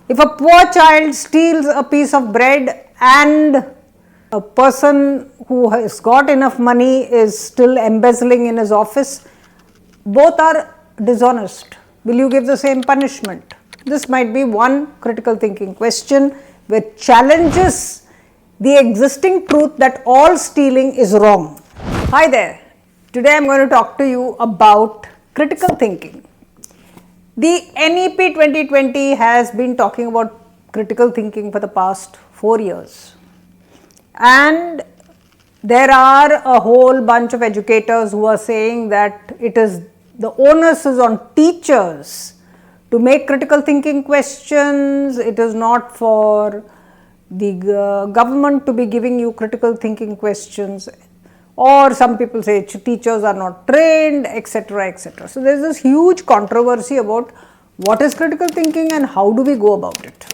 If a poor child steals a piece of bread and a person who has got enough money is still embezzling in his office, both are dishonest. Will you give the same punishment? This might be one critical thinking question which challenges the existing truth that all stealing is wrong. Hi there. Today I am going to talk to you about critical thinking. The NEP 2020 has been talking about critical thinking for the past 4 years. And there are a whole bunch of educators who are saying that it is the onus is on teachers to make critical thinking questions. It is not for the government to be giving you critical thinking questions, or some people say teachers are not trained, etc., etc. So there is this huge controversy about what is critical thinking and how do we go about it.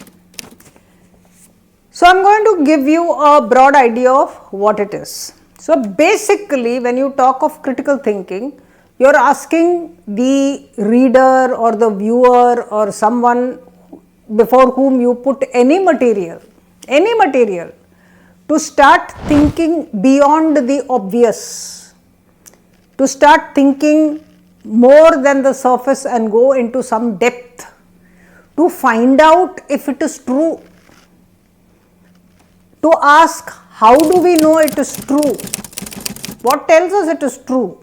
So I am going to give you a broad idea of what it is. So basically, when you talk of critical thinking, you are asking the reader or the viewer or someone before whom you put any material to start thinking beyond the obvious, to start thinking more than the surface and go into some depth, to find out if it is true, to ask how do we know it is true, what tells us it is true,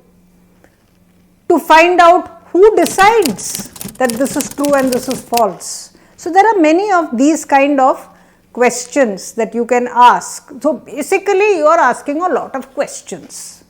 to find out who decides that this is true and this is false. So there are many of these kind of questions that you can ask. So basically you are asking a lot of questions.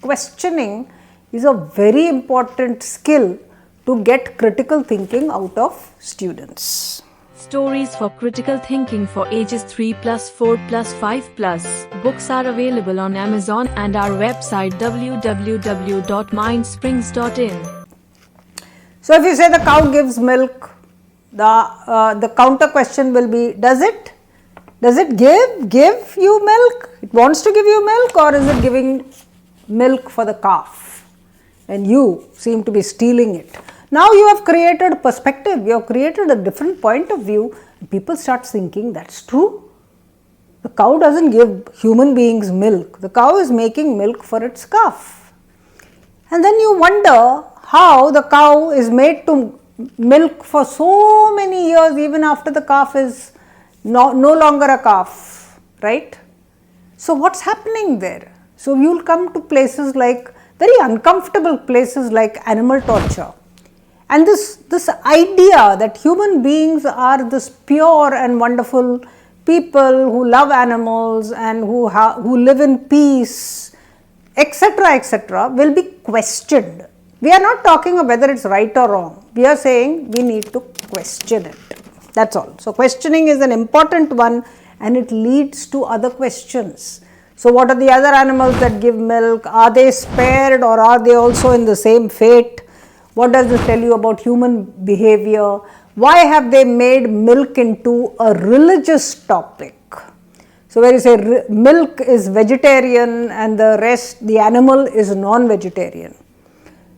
Questioning is a very important skill to get critical thinking out of students. Stories for critical thinking for ages 3+, 4+, 5+. Books are available on Amazon and our website www.mindsprings.in. So if you say the cow gives milk, the counter question will be, does it give you milk? It wants to give you milk, or is it giving milk for the calf and you seem to be stealing it? Now you have created perspective, you have created a different point of view. People start thinking that's true. The cow doesn't give human beings milk. The cow is making milk for its calf. And then you wonder how the cow is made to milk for so many years, even after the calf is no longer a calf, right? So what's happening there? So you will come to places like, very uncomfortable places like animal torture. And this idea that human beings are this pure and wonderful people who love animals and who live in peace, etc., etc., will be questioned. We are not talking of whether it's right or wrong. We are saying we need to question it. That's all. So questioning is an important one and it leads to other questions. So what are the other animals that give milk? Are they spared or are they also in the same fate? What does this tell you about human behavior? Why have they made milk into a religious topic? So where you say milk is vegetarian and the rest, the animal is non-vegetarian.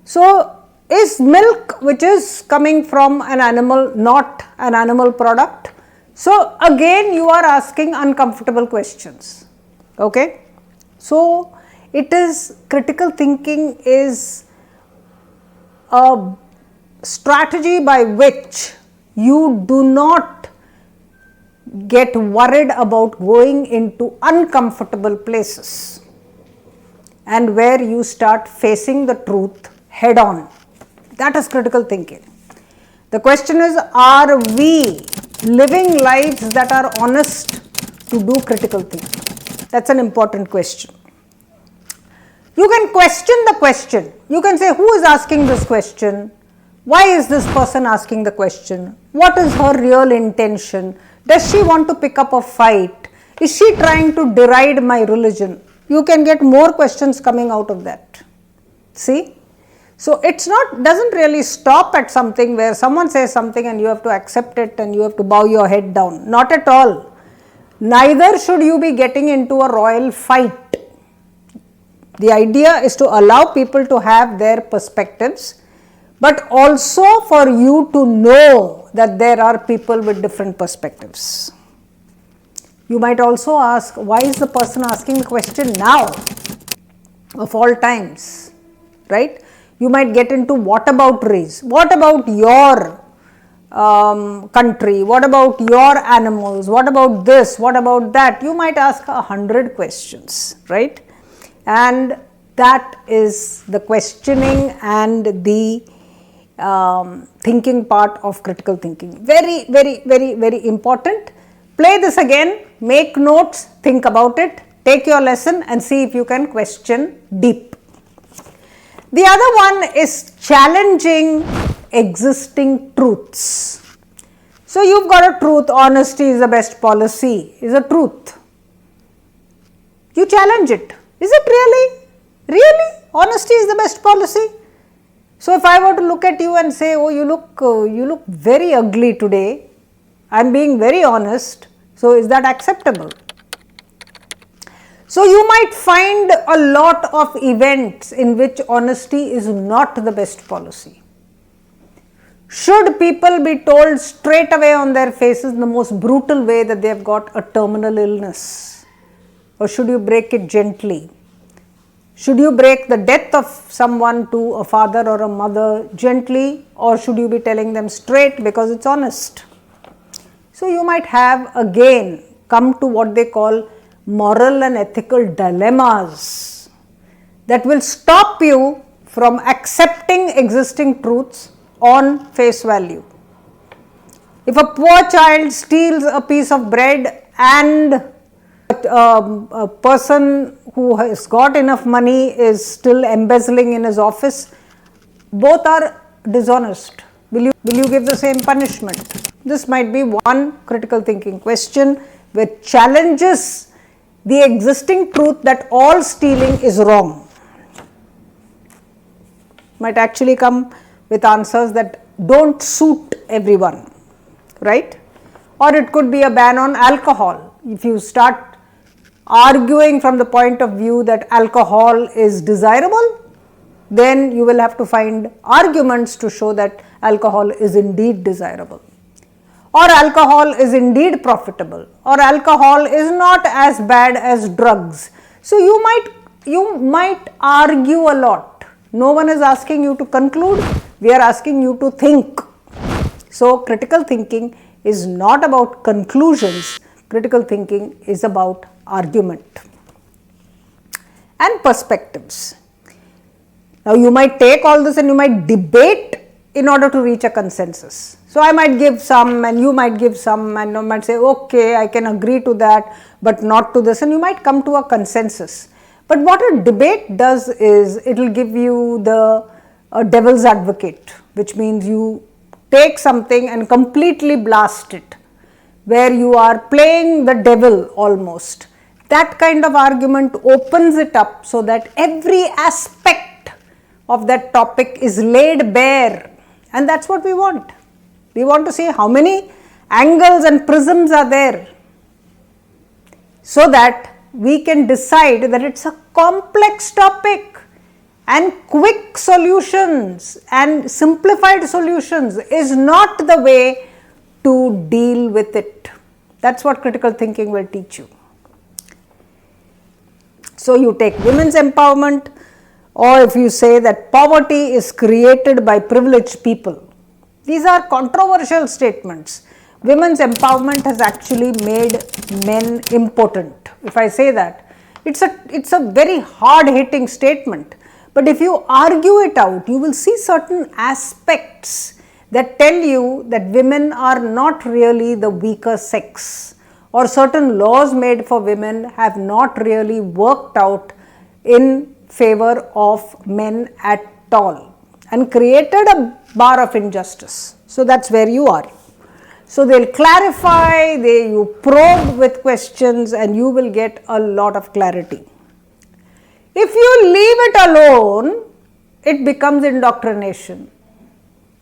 So is milk which is coming from an animal not an animal product? So again you are asking uncomfortable questions. Okay. So it is, critical thinking is a strategy by which you do not get worried about going into uncomfortable places and where you start facing the truth head on. That is critical thinking. The question is, are we living lives that are honest to do critical thinking? That's an important question. You can question the question. You can say, who is asking this question? Why is this person asking the question? What is her real intention? Does she want to pick up a fight? Is she trying to deride my religion? You can get more questions coming out of that. See? So it's not, doesn't really stop at something where someone says something and you have to accept it and you have to bow your head down. Not at all. Neither should you be getting into a royal fight. The idea is to allow people to have their perspectives, but also for you to know that there are people with different perspectives. You might also ask, why is the person asking the question now of all times, right? You might get into what about race, what about your country, what about your animals, what about this, what about that. You might ask 100 questions, right? And that is the questioning and the thinking part of critical thinking. Very, very, very, very important. Play this again, make notes, think about it, take your lesson and see if you can question deep. The other one is challenging existing truths. So you've got a truth, honesty is the best policy, is a truth. You challenge it. Is it really? Really? Honesty is the best policy? So if I were to look at you and say, oh, you look very ugly today, I'm being very honest, so is that acceptable? So you might find a lot of events in which honesty is not the best policy. Should people be told straight away on their faces in the most brutal way that they have got a terminal illness? Or should you break it gently? Should you break the death of someone to a father or a mother gently, or should you be telling them straight because it's honest? So you might have again come to what they call moral and ethical dilemmas that will stop you from accepting existing truths on face value. If a poor child steals a piece of bread and a person who has got enough money is still embezzling in his office, both are dishonest. Will you give the same punishment? This might be one critical thinking question which challenges the existing truth that all stealing is wrong. Might actually come with answers that don't suit everyone, right? Or it could be a ban on alcohol. If you start arguing from the point of view that alcohol is desirable, then you will have to find arguments to show that alcohol is indeed desirable, or alcohol is indeed profitable, or alcohol is not as bad as drugs. So you might argue a lot. No one is asking you to conclude, we are asking you to think. So critical thinking is not about conclusions, critical thinking is about argument and perspectives. Now you might take all this and you might debate in order to reach a consensus. So I might give some and you might give some, and you might say, okay, I can agree to that, but not to this, and you might come to a consensus. But what a debate does is it will give you the devil's advocate, which means you take something and completely blast it, where you are playing the devil almost. That kind of argument opens it up so that every aspect of that topic is laid bare, and that's what we want. We want to see how many angles and prisms are there, so that we can decide that it's a complex topic, and quick solutions and simplified solutions is not the way to deal with it. That's what critical thinking will teach you. So you take women's empowerment, or if you say that poverty is created by privileged people. These are controversial statements. Women's empowerment has actually made men impotent. If I say that, it's a very hard-hitting statement. But if you argue it out, you will see certain aspects that tell you that women are not really the weaker sex, or certain laws made for women have not really worked out in favor of men at all and created a bar of injustice. So that's where you are. So they'll clarify, you probe with questions, and you will get a lot of clarity. If you leave it alone, it becomes indoctrination.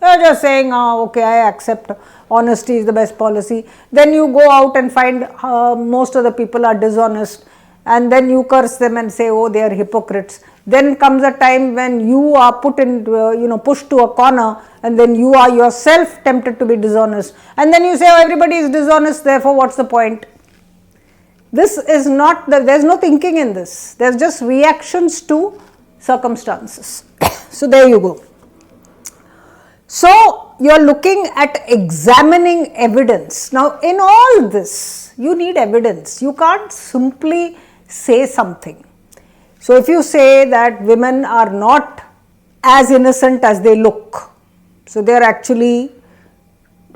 You're just saying, okay, I accept honesty is the best policy. Then you go out and find most of the people are dishonest, and then you curse them and say, oh, they are hypocrites. Then comes a time when you are put in, pushed to a corner, and then you are yourself tempted to be dishonest. And then you say, oh, everybody is dishonest, therefore what's the point? This is not, there's no thinking in this. There's just reactions to circumstances. So there you go. So you are looking at examining evidence. Now in all this, you need evidence. You can't simply say something. So if you say that women are not as innocent as they look, so they are actually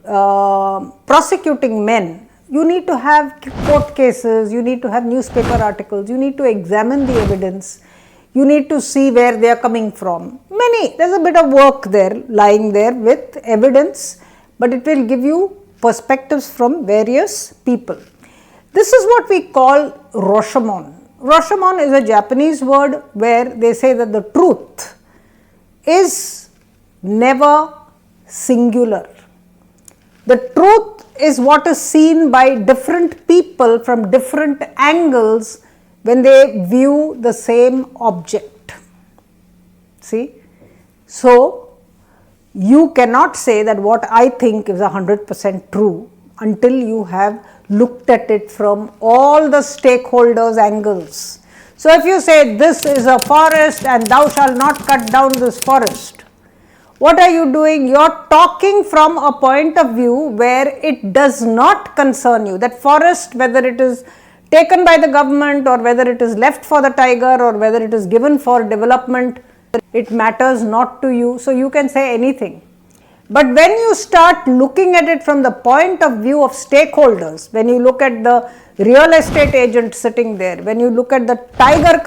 prosecuting men, you need to have court cases, you need to have newspaper articles, you need to examine the evidence, you need to see where they are coming from. There's a bit of work there, lying there with evidence, but it will give you perspectives from various people. This is what we call Rashomon. Rashomon is a Japanese word where they say that the truth is never singular. The truth is what is seen by different people from different angles when they view the same object. See? So, you cannot say that what I think is 100% true until you have looked at it from all the stakeholders' angles. So, if you say this is a forest and thou shalt not cut down this forest, what are you doing? You are talking from a point of view where it does not concern you. That forest, whether it is taken by the government or whether it is left for the tiger or whether it is given for development, it matters not to you. So you can say anything. But when you start looking at it from the point of view of stakeholders, when you look at the real estate agent sitting there, when you look at the tiger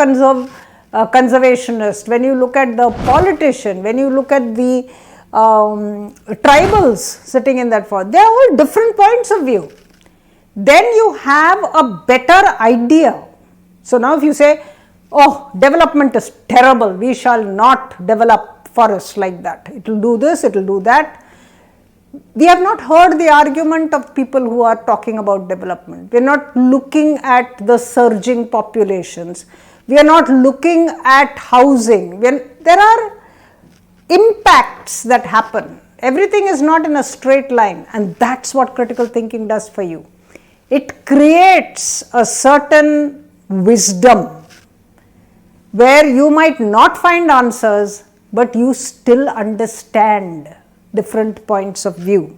conservationist, when you look at the politician, when you look at the tribals sitting in that forest, they are all different points of view. Then you have a better idea. So now if you say, oh, development is terrible, we shall not develop forests like that, it will do this, it will do that. We have not heard the argument of people who are talking about development. We are not looking at the surging populations. We are not looking at housing. There are impacts that happen. Everything is not in a straight line, and that's what critical thinking does for you. It creates a certain wisdom where you might not find answers, but you still understand different points of view.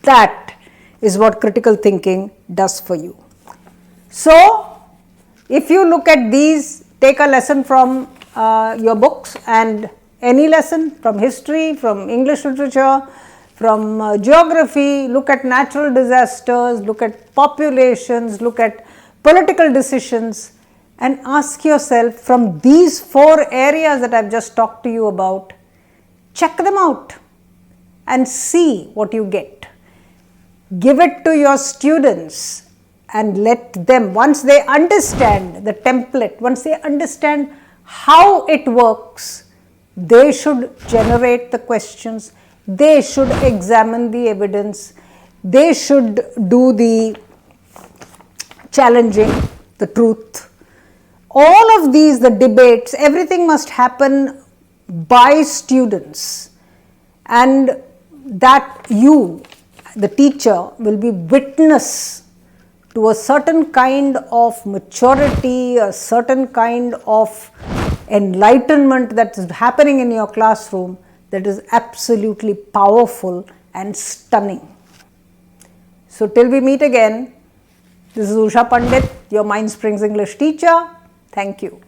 That is what critical thinking does for you. So, if you look at these, take a lesson from your books, and any lesson from history, from English literature, from geography, look at natural disasters, look at populations, look at political decisions, and ask yourself from these 4 areas that I have just talked to you about, check them out and see what you get. Give it to your students and let them, once they understand the template, once they understand how it works, they should generate the questions, they should examine the evidence, they should do the challenging, the truth. All of these, the debates, everything must happen by students, and that you, the teacher, will be witness to a certain kind of maturity, a certain kind of enlightenment that is happening in your classroom that is absolutely powerful and stunning. So till we meet again, this is Usha Pandit, your Mind Springs English teacher. Thank you.